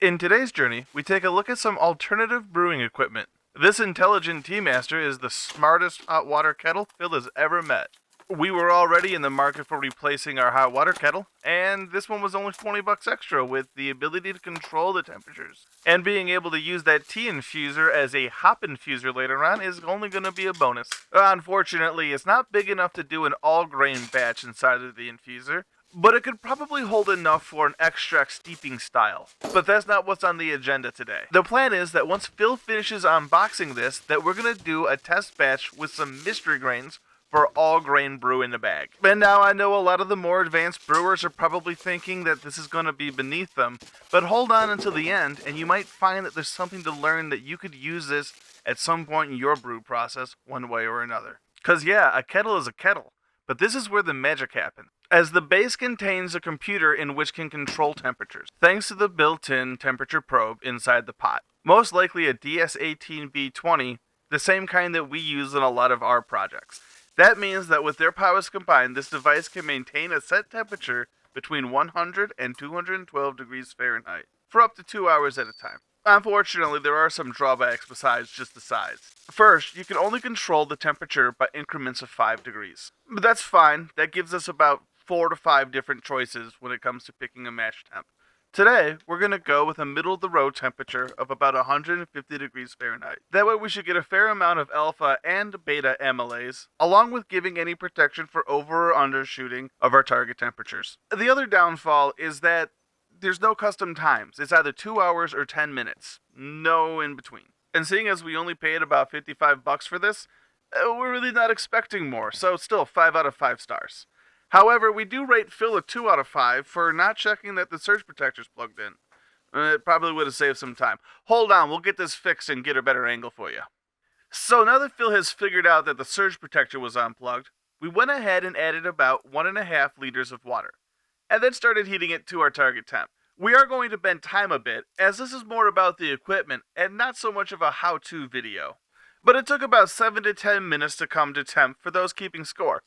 In today's journey, we take a look at some alternative brewing equipment. This intelligent Tea Master is the smartest hot water kettle Phil has ever met. We were already in the market for replacing our hot water kettle, and this one was only $20 extra with the ability to control the temperatures. And being able to use that tea infuser as a hop infuser later on is only going to be a bonus. Unfortunately, it's not big enough to do an all-grain batch inside of the infuser, but it could probably hold enough for an extract steeping style. But that's not what's on the agenda today. The plan is that once Phil finishes unboxing this, that we're going to do a test batch with some mystery grains for all grain brew in a bag. And now I know a lot of the more advanced brewers are probably thinking that this is going to be beneath them, but hold on until the end and you might find that there's something to learn that you could use this at some point in your brew process one way or another. Cause yeah, a kettle is a kettle, but this is where the magic happens, as the base contains a computer in which can control temperatures, thanks to the built-in temperature probe inside the pot. Most likely a DS18B20, the same kind that we use in a lot of our projects. That means that with their powers combined, this device can maintain a set temperature between 100 and 212 degrees Fahrenheit for up to 2 hours at a time. Unfortunately, there are some drawbacks besides just the size. First, you can only control the temperature by increments of 5 degrees. But that's fine, that gives us about 4 to 5 different choices when it comes to picking a mash temp. Today, we're going to go with a middle-of-the-road temperature of about 150 degrees Fahrenheit. That way we should get a fair amount of alpha and beta amylase, along with giving any protection for over or undershooting of our target temperatures. The other downfall is that there's no custom times. It's either 2 hours or 10 minutes. No in between. And seeing as we only paid about $55 for this, we're really not expecting more, so still 5 out of 5 stars. However, we do rate Phil a 2 out of 5 for not checking that the surge protector's plugged in. It probably would have saved some time. Hold on, we'll get this fixed and get a better angle for you. So now that Phil has figured out that the surge protector was unplugged, we went ahead and added about 1.5 liters of water, and then started heating it to our target temp. We are going to bend time a bit, as this is more about the equipment and not so much of a how-to video. But it took about 7 to 10 minutes to come to temp for those keeping score.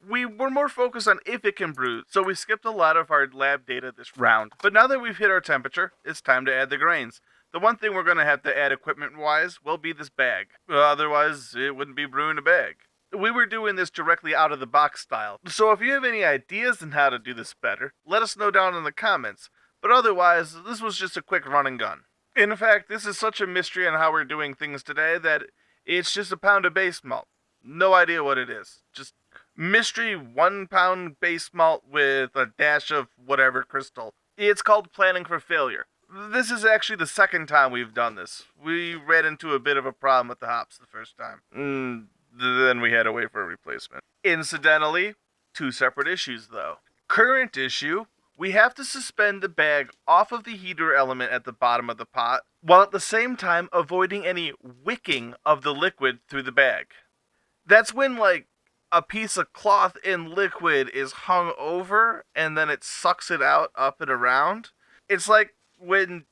We were more focused on if it can brew, so we skipped a lot of our lab data this round. But now that we've hit our temperature, it's time to add the grains. The one thing we're going to have to add equipment-wise will be this bag. Otherwise, it wouldn't be brewing a bag. We were doing this directly out of the box style, so if you have any ideas on how to do this better, let us know down in the comments. But otherwise, this was just a quick run and gun. In fact, this is such a mystery on how we're doing things today that it's just a pound of base malt. No idea what it is. Just mystery 1 pound base malt with a dash of whatever crystal. It's called planning for failure. This is actually the second time we've done this. We ran into a bit of a problem with the hops the first time. Then we had to wait for a replacement. Incidentally, 2 separate issues though. Current issue, we have to suspend the bag off of the heater element at the bottom of the pot, while at the same time avoiding any wicking of the liquid through the bag. That's when, like, a piece of cloth in liquid is hung over and then it sucks it out up and around. It's like when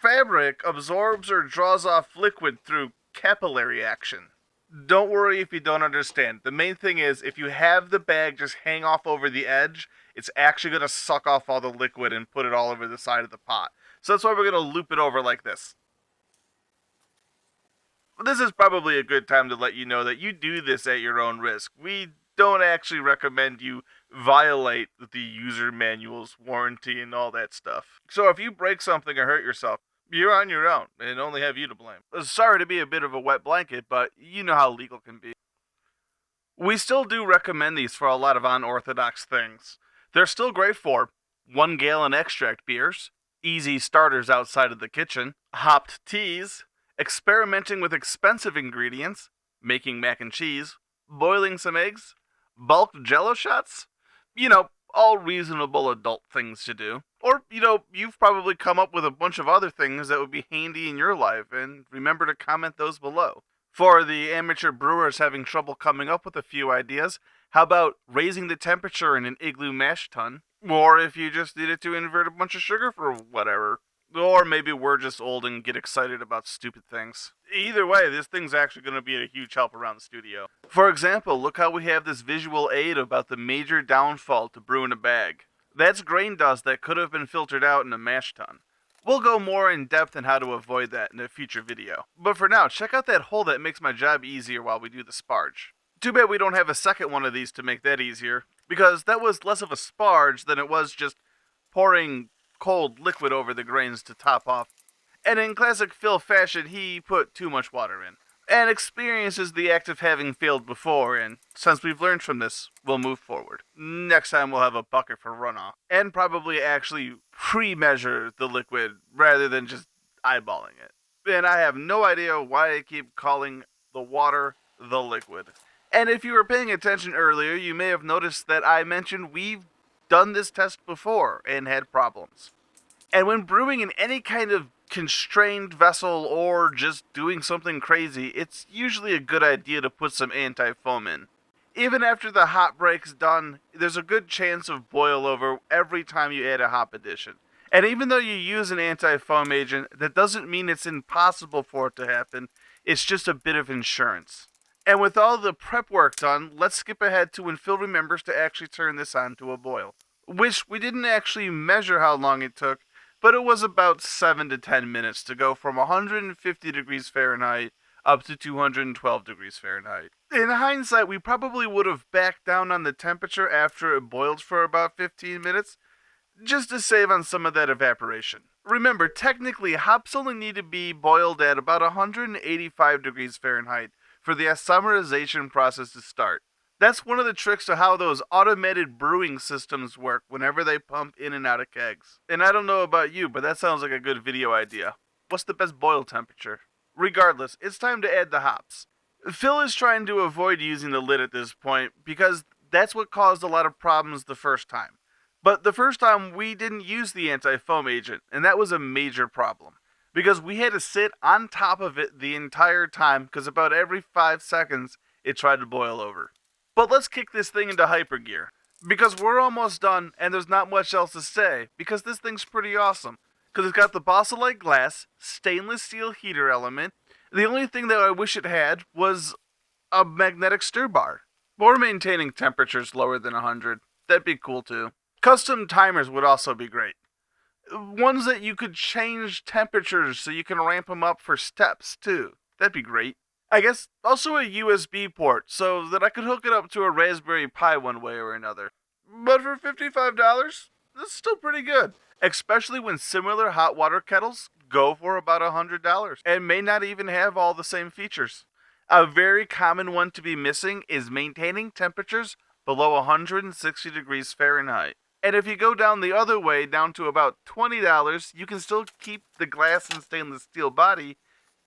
fabric absorbs or draws off liquid through capillary action. Don't worry if you don't understand. The main thing is, if you have the bag just hang off over the edge, it's actually going to suck off all the liquid and put it all over the side of the pot. So that's why we're going to loop it over like this. This is probably a good time to let you know that you do this at your own risk. We don't actually recommend you violate the user manual's warranty and all that stuff. So if you break something or hurt yourself, you're on your own and only have you to blame. Sorry to be a bit of a wet blanket, but you know how legal can be. We still do recommend these for a lot of unorthodox things. They're still great for 1 gallon extract beers, easy starters outside of the kitchen, hopped teas, experimenting with expensive ingredients, making mac and cheese, boiling some eggs, bulk jello shots. You know, all reasonable adult things to do. Or, you've probably come up with a bunch of other things that would be handy in your life, and remember to comment those below. For the amateur brewers having trouble coming up with a few ideas, how about raising the temperature in an igloo mash tun? Or if you just needed to invert a bunch of sugar for whatever. Or maybe we're just old and get excited about stupid things. Either way, this thing's actually going to be a huge help around the studio. For example, look how we have this visual aid about the major downfall to brew in a bag. That's grain dust that could have been filtered out in a mash tun. We'll go more in depth on how to avoid that in a future video. But for now, check out that hole that makes my job easier while we do the sparge. Too bad we don't have a second one of these to make that easier, because that was less of a sparge than it was just pouring cold liquid over the grains to top off. And in classic Phil fashion, he put too much water in. And experience is the act of having failed before, and since we've learned from this, we'll move forward. Next time we'll have a bucket for runoff, and probably actually pre-measure the liquid rather than just eyeballing it. And I have no idea why I keep calling the water the liquid. And if you were paying attention earlier, you may have noticed that I mentioned we've done this test before and had problems. And when brewing in any kind of constrained vessel or just doing something crazy, it's usually a good idea to put some anti-foam in. Even after the hop break's done, there's a good chance of boil over every time you add a hop addition. And even though you use an anti-foam agent, that doesn't mean it's impossible for it to happen. It's just a bit of insurance. And with all the prep work done, let's skip ahead to when Phil remembers to actually turn this on to a boil. Which we didn't actually measure how long it took, but it was about 7 to 10 minutes to go from 150 degrees Fahrenheit up to 212 degrees Fahrenheit. In hindsight, we probably would have backed down on the temperature after it boiled for about 15 minutes, just to save on some of that evaporation. Remember, technically, hops only need to be boiled at about 185 degrees Fahrenheit for the isomerization process to start. That's one of the tricks to how those automated brewing systems work whenever they pump in and out of kegs. And I don't know about you, but that sounds like a good video idea. What's the best boil temperature? Regardless, it's time to add the hops. Phil is trying to avoid using the lid at this point because that's what caused a lot of problems the first time. But the first time we didn't use the anti-foam agent, and that was a major problem. Because we had to sit on top of it the entire time because about every 5 seconds it tried to boil over. But let's kick this thing into hypergear, because we're almost done and there's not much else to say, because this thing's pretty awesome. Because it's got the Balsa-like glass, stainless steel heater element. The only thing that I wish it had was a magnetic stir bar. Or maintaining temperatures lower than 100. That'd be cool too. Custom timers would also be great. Ones that you could change temperatures so you can ramp them up for steps too. That'd be great. I guess also a USB port so that I could hook it up to a Raspberry Pi one way or another. But for $55, that's still pretty good. Especially when similar hot water kettles go for about $100 and may not even have all the same features. A very common one to be missing is maintaining temperatures below 160 degrees Fahrenheit. And if you go down the other way, down to about $20, you can still keep the glass and stainless steel body,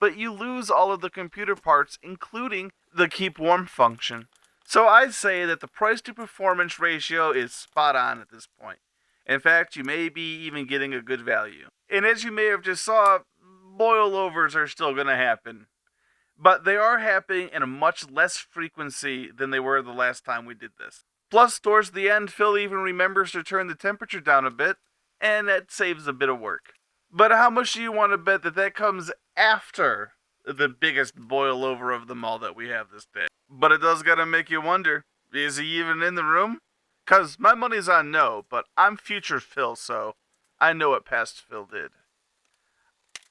but you lose all of the computer parts, including the keep warm function. So I'd say that the price to performance ratio is spot on at this point. In fact, you may be even getting a good value. And as you may have just saw, boilovers are still going to happen. But they are happening in a much less frequency than they were the last time we did this. Plus, towards the end, Phil even remembers to turn the temperature down a bit, and that saves a bit of work. But how much do you want to bet that that comes after the biggest boil over of them all that we have this day? But it does gotta make you wonder, is he even in the room? Cause my money's on no, but I'm future Phil, so I know what past Phil did.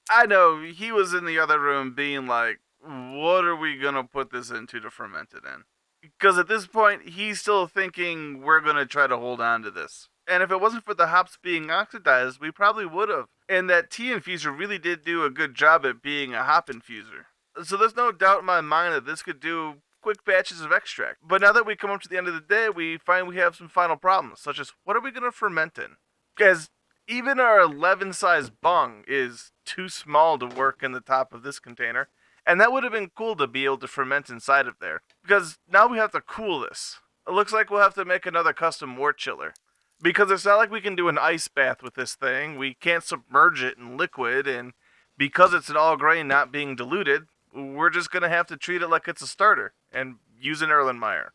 I know, he was in the other room being like, what are we gonna put this into to ferment it in? Because at this point, he's still thinking we're gonna try to hold on to this. And if it wasn't for the hops being oxidized, we probably would have. And that tea infuser really did do a good job at being a hop infuser. So there's no doubt in my mind that this could do quick batches of extract. But now that we come up to the end of the day, we find we have some final problems, such as what are we going to ferment in? Because even our 11 size bung is too small to work in the top of this container. And that would have been cool to be able to ferment inside of there. Because now we have to cool this. It looks like we'll have to make another custom wort chiller. Because it's not like we can do an ice bath with this thing. We can't submerge it in liquid, and because it's an all grain not being diluted, we're just going to have to treat it like it's a starter and use an Erlenmeyer.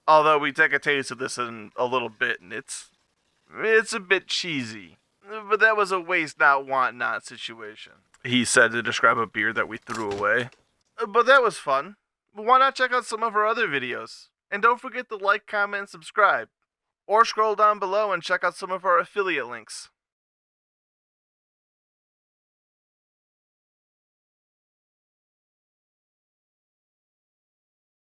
Although we take a taste of this in a little bit, and it's a bit cheesy. But that was a waste not want not situation, he said to describe a beer that we threw away. But that was fun. Why not check out some of our other videos? And don't forget to like, comment, and subscribe. Or scroll down below and check out some of our affiliate links.